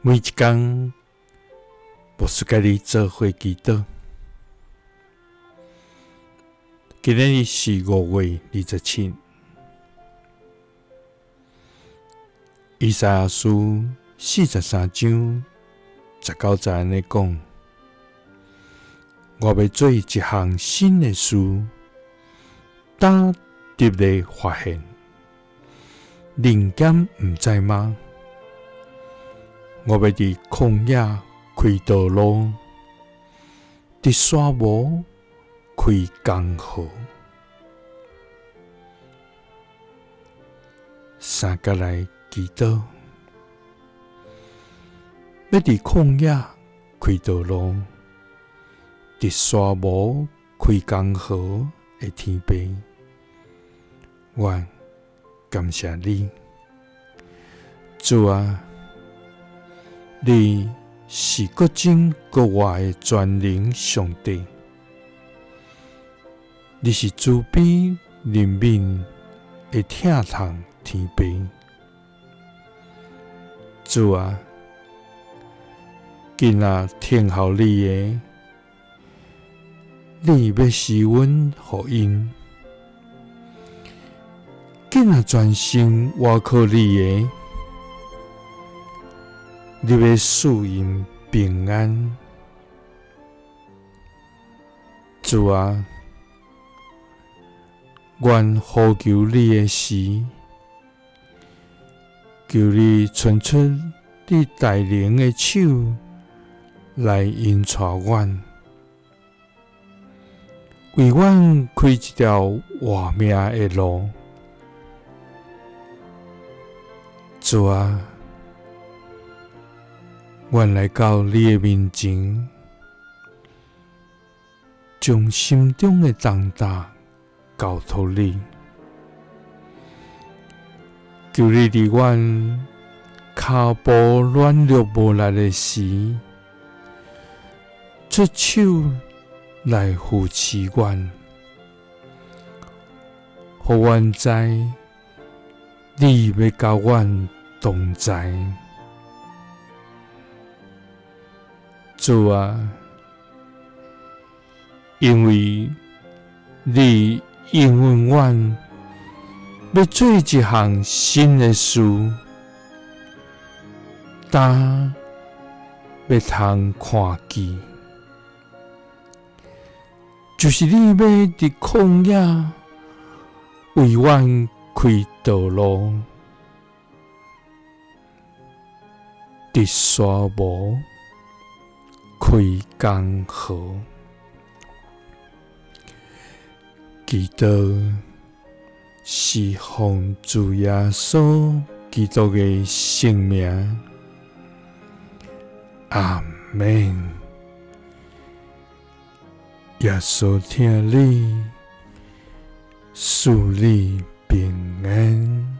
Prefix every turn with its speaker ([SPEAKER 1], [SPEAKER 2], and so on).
[SPEAKER 1] 每一天，牧师甲你做伙祈祷。今日是5月27日。以赛亞書43章19節安尼講：我要做一項新的事，膽直地發現，靈感毋知嗎？我要佇曠野開道路，佇沙漠開江河。三角來祈禱，要佇曠野開道路，佇沙漠開江河的天父，我感謝你，主啊！你是各種各活的全能上帝，你是慈悲憐憫的疼痛天父，主啊！今仔聽候你的，你要施恩予因；今仔專心倚靠你的，你要賜因平安，主啊！願呼求你的時，求你伸出你大能的手來引帶阮，為阮開一條活命的路，主啊！阮來到你的面前，將心中的重擔交託你，求你佇阮腳步軟弱無力的時，出手來扶持阮，予阮知你要甲阮同在。主啊，因為你應允阮要做一項新的事，膽要通看見，就是你要佇曠野為阮開道路，佇沙漠開江河。祈禱是奉主耶穌基督的聖名，阿們。耶穌聽你，賜你平安。